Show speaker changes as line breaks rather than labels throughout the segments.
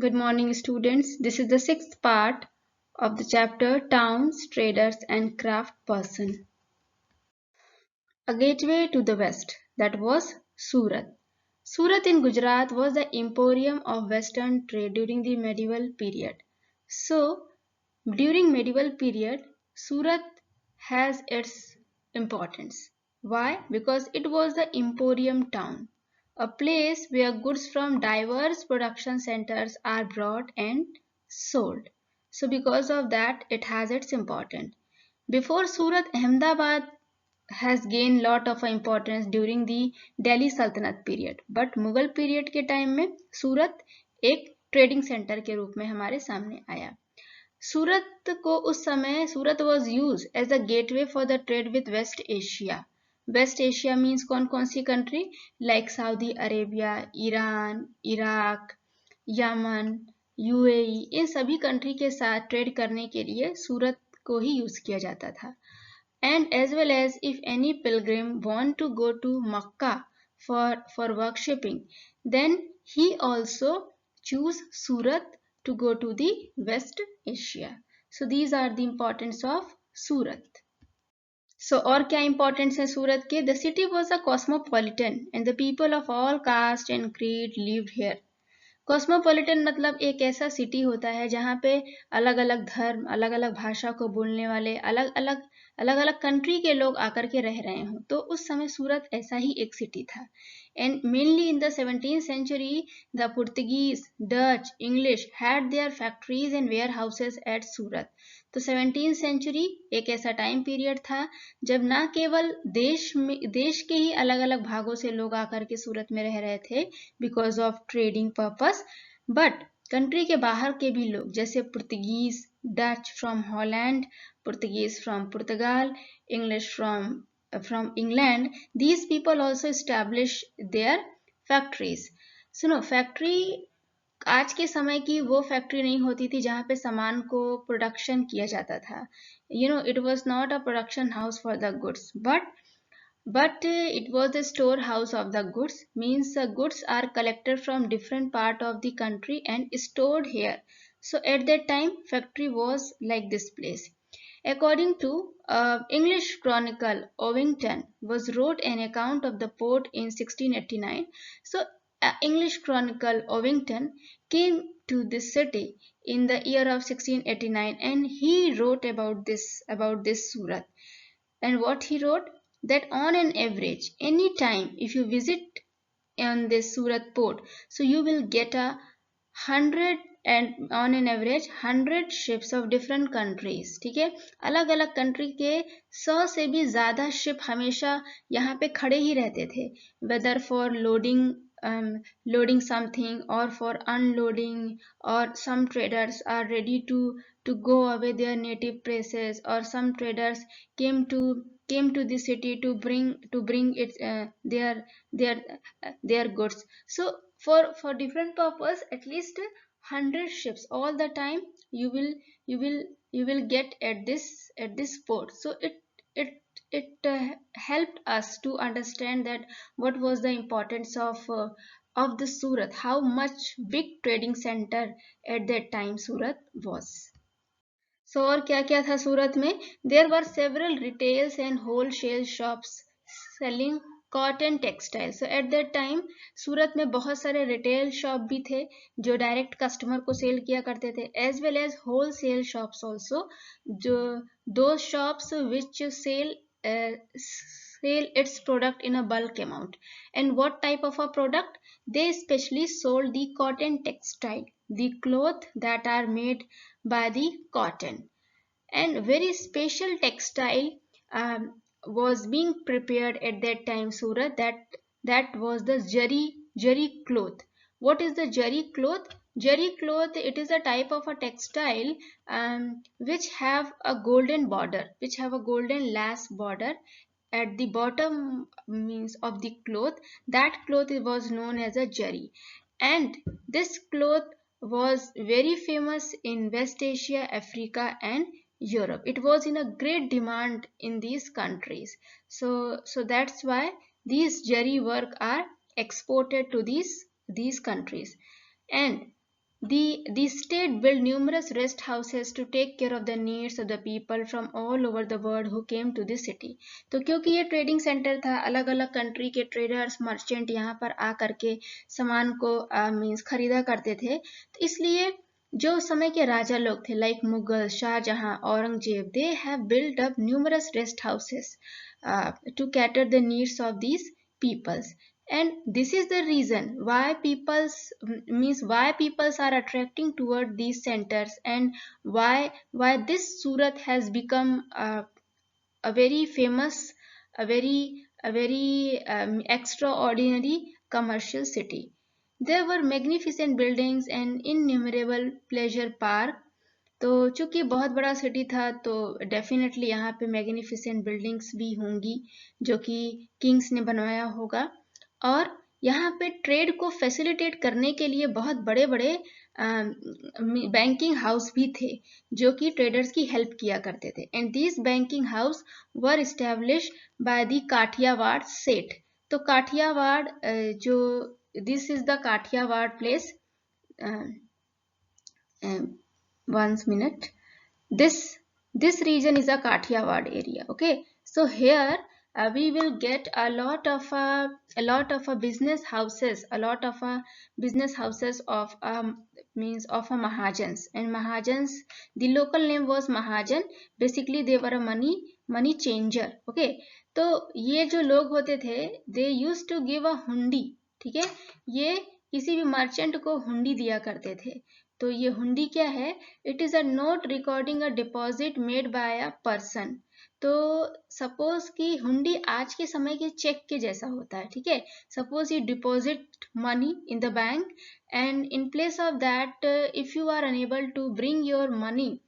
Good morning, students. This is the sixth part of the chapter Towns, Traders and Craft Person. A gateway to the west, that was Surat. Surat in Gujarat was the emporium of western trade during the medieval period. So, during medieval period, Surat has its importance. Why? Because it was the emporium town, a place where goods from diverse production centers are brought and sold. So because of that, it has its importance. Before Surat, Ahmedabad has gained lot of importance during the Delhi Sultanate period. But Mughal period के time में सूरत एक trading centre के रूप में हमारे सामने आया. सूरत को उस समय Surat was used as a gateway for the trade with West Asia. West Asia means कौन कौन सी country like Saudi Arabia, Iran, Iraq, Yemen, UAE, इन सभी कंट्री के साथ ट्रेड करने के लिए सूरत को ही यूज किया जाता था. And as well as if any pilgrim want to go to Makkah for worshipping, then he also choose Surat to go to the West Asia. So these are the importance of Surat. So और क्या importance है सूरत के? The city was a cosmopolitan and the people of all caste and creed lived here. Cosmopolitan मतलब एक ऐसा city होता है जहाँ पे अलग अलग धर्म, अलग अलग भाषा को बोलने वाले, अलग अलग कंट्री के लोग आकर के रह रहे हों. तो उस समय सूरत ऐसा ही एक सिटी था. And mainly in the 17th century the Portuguese, Dutch, English had their factories and warehouses at Surat. तो 17th सेंचुरी एक ऐसा टाइम पीरियड था जब ना केवल देश के ही अलग अलग भागों से लोग आकर के सूरत में रह रहे थे because of trading purpose, but country के बाहर के भी लोग जैसे Portuguese, Dutch from Holland, Portuguese from Portugal, English from England, these people also establish their factories. सुनो, फैक्ट्री आज के समय की वो फैक्ट्री नहीं होती थी जहाँ पे सामान को प्रोडक्शन किया जाता था. It was not a production house for the goods, but it was the storehouse of the goods. Means the goods are collected from different part of the country and stored here. So at that time factory was like this place. According to English chronicle, Ovington was wrote an account of the port in 1689. So English chronicle Ovington came to this city in the year of 1689 and he wrote about this Surat. And what he wrote, that on an average, any time if you visit on this Surat port, so you will get 100 and on an average 100 ships of different countries. ठीक है, अलग अलग country के 100 से भी ज्यादा ship हमेशा यहाँ पे खड़े ही रहते थे, whether for loading something or for unloading, or some traders are ready to go away their native places, or some traders came to the city to bring its their goods. So for different purpose, at least 100 ships all the time you will get at this port. So it helped us to understand that what was the importance of the Surat, how much big trading center at that time Surat was. So और क्या क्या था सूरत में? There were several retails and wholesale shops selling cotton textile. So at that time Surat में बहुत सारे retail shop भी थे जो डायरेक्ट कस्टमर को सेल किया करते थे, as well as wholesale shops also, जो दो shops which sell its product in a bulk amount. And what type of a product? They especially sold the cotton textile, the cloth that are made by the cotton. And very special textile was being prepared at that time Surat, that was the jari cloth. What is the jari cloth? Jari cloth, it is a type of a textile which have a golden border, which have a golden lace border at the bottom means of the cloth. That cloth was known as a jari, and this cloth was very famous in West Asia, Africa and Europe. It was in a great demand in these countries. So that's why these jari work are exported to these countries. And the state built numerous rest houses to take care of the needs of the people from all over the world who came to the city. तो क्योंकि ये trading centre था, अलग अलग country के traders merchant यहाँ पर आ करके सामान को मीन्स खरीदा करते थे, तो इसलिए जो समय के राजा लोग थे like Mughal, Shahjahan, Aurangzeb, they have built up numerous rest houses to cater the needs of these peoples. And this is the reason why peoples are attracting toward these centers, and why this Surat has become a very famous, a very extraordinary commercial city. There were magnificent buildings and innumerable pleasure park. तो चूंकि बहुत बड़ा city था तो definitely यहाँ पे magnificent buildings भी होंगी जो कि किंग्स ने बनवाया होगा, और यहाँ पे ट्रेड को फैसिलिटेट करने के लिए बहुत बड़े बड़े बैंकिंग हाउस भी थे जो कि ट्रेडर्स की हेल्प किया करते थे. And these banking house were establish by the Kathiawar seth. तो काठियावाड़ जो this is the Kathiawar place. One minute. This region is a Kathiawad area. Okay, so here we will get a lot of business houses, of means of a Mahajans. And Mahajans, the local name was Mahajan. Basically they were a money changer. Okay, तो ये जो लोग होते थे, they used to give a hundi. ठीक है, ये किसी भी मर्चेंट को हुंडी दिया करते थे. तो ये हुंडी क्या है? It is a note recording a deposit made by a person. तो सपोज कि हुंडी आज के समय के चेक के जैसा होता है. ठीक है, suppose you deposit money in the bank, and in place of that if you are unable to bring your money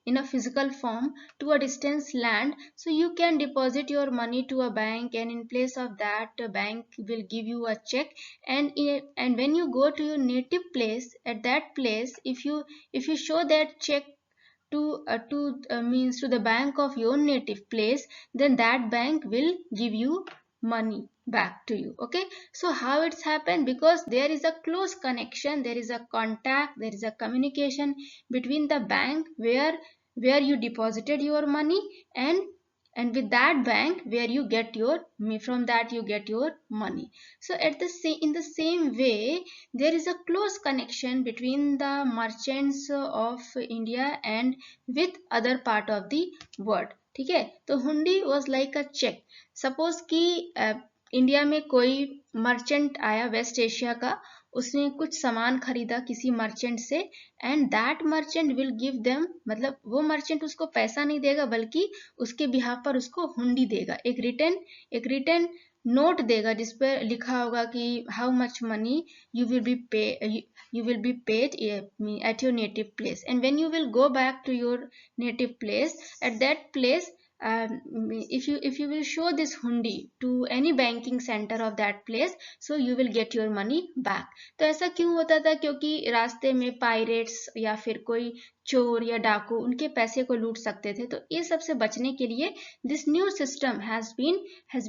in a physical form to a distant land, so you can deposit your money to a bank, and in place of that a bank will give you a check. And when you go to your native place, at that place if you show that check to means to the bank of your native place, then that bank will give you money back to you. Okay, so how it's happened? Because there is a close connection, there is a contact, there is a communication between the bank where you deposited your money, and with that bank where you get your from that you get your money. So in the same way, there is a close connection between the merchants of India and with other part of the world. ठीक है, तो hundi was like a cheque. Suppose कि India में कोई merchant आया waste Asia का, उसने कुछ सामान खरीदा किसी मर्चेंट से, and that merchant will give them, मतलब वो मर्चेंट उसको पैसा नहीं देगा बल्कि उसके बिहाफ पर उसको हुंडी देगा, एक रिटर्न नोट देगा जिस पर लिखा होगा कि how much money you will be paid at your native place. And when you will go back to your native place, at that place if you will show this hundi to any banking center of that place, so you will get your money back. तो ऐसा क्यों होता था? क्योंकि रास्ते में pirates या फिर कोई चोर या डाकू उनके पैसे को लूट सकते थे. तो ये सबसे बचने के लिए this new system has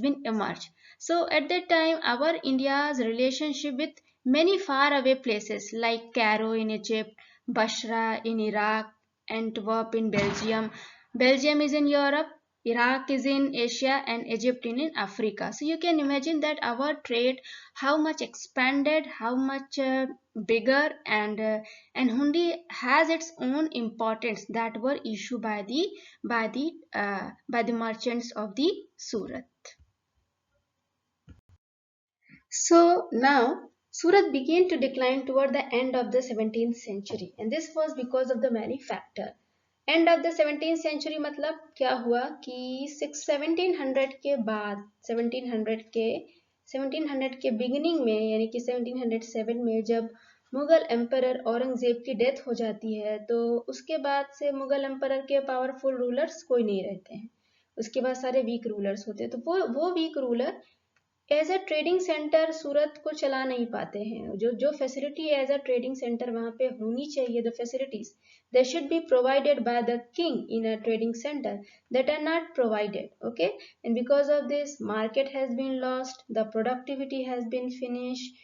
been emerged. So at that time our India's relationship with many far away places like Cairo in Egypt, Basra in Iraq, Antwerp in Belgium. Belgium is in Europe, Iraq is in Asia, and Egypt in Africa. So you can imagine that our trade, how much expanded, how much bigger, and hundi has its own importance that were issued by the merchants of the Surat. So now Surat began to decline toward the end of the 17th century, and this was because of the many factors. End of the 17th century मतलब क्या हुआ कि 1700 के बाद 1700 के beginning में, यानी कि 1707 में जब मुगल एम्परर औरंगजेब की डेथ हो जाती है, तो उसके बाद से मुगल एम्परर के पावरफुल रूलर्स कोई नहीं रहते हैं. उसके बाद सारे वीक रूलर्स होते हैं. तो वो weak ruler as a trading centre Surat को चला नहीं पाते हैं. जो facility as a trading centre वहां पे होनी चाहिए, the facilities they should be provided by the king in a trading center, that are not provided. Okay, and because of this market has been lost, the productivity has been finished,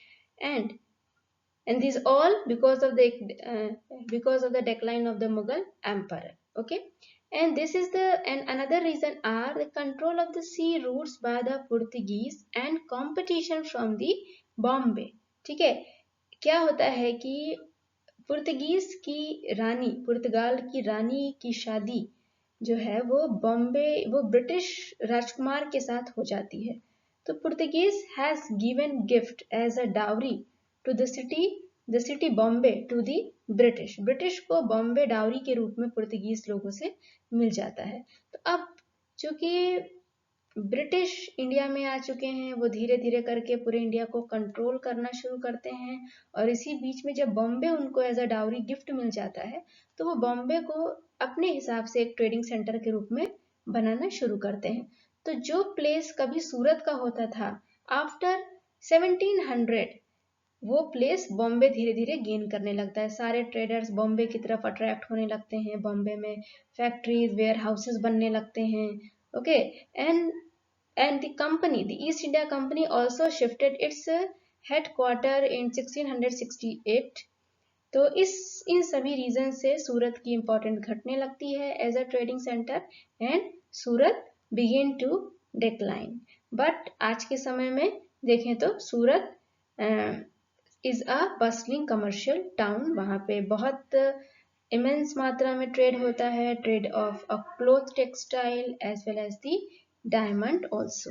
and and these all because of the decline of the Mughal emperor. Okay, and this is the and another reason are the control of the sea routes by the Portuguese and competition from the Bombay. ठीक है, क्या होता है कि पुर्तगाल की रानी की शादी जो है वो ब्रिटिश राजकुमार के साथ हो जाती है। तो Portuguese has given gift as a dowry to the city Bombay to the British को बॉम्बे डावरी के रूप में पुर्तगीज लोगों से मिल जाता है। तो अब चूंकि ब्रिटिश इंडिया में आ चुके हैं, वो धीरे धीरे करके पूरे इंडिया को कंट्रोल करना शुरू करते हैं, और इसी बीच में जब बॉम्बे उनको एज अ डावरी गिफ्ट मिल जाता है तो वो बॉम्बे को अपने हिसाब से एक ट्रेडिंग सेंटर के रूप में बनाना शुरू करते हैं। तो जो प्लेस कभी सूरत का होता था, आफ्टर 1700 वो प्लेस बॉम्बे धीरे धीरे गेन करने लगता है। सारे ट्रेडर्स बॉम्बे की तरफ अट्रैक्ट होने लगते हैं, बॉम्बे में फैक्ट्रीज वेयर हाउसेज बनने लगते हैं। Okay, and the East India Company also shifted its headquarter in 1668। तो इन सभी रीजन से सूरत की इंपॉर्टेंट घटने लगती है as a trading centre, and Surat begin to decline. But आज के समय में देखें तो Surat is a bustling commercial town. वहाँ पे बहुत इमेंस मात्रा में ट्रेड होता है, trade of a cloth textile as well as the diamond also.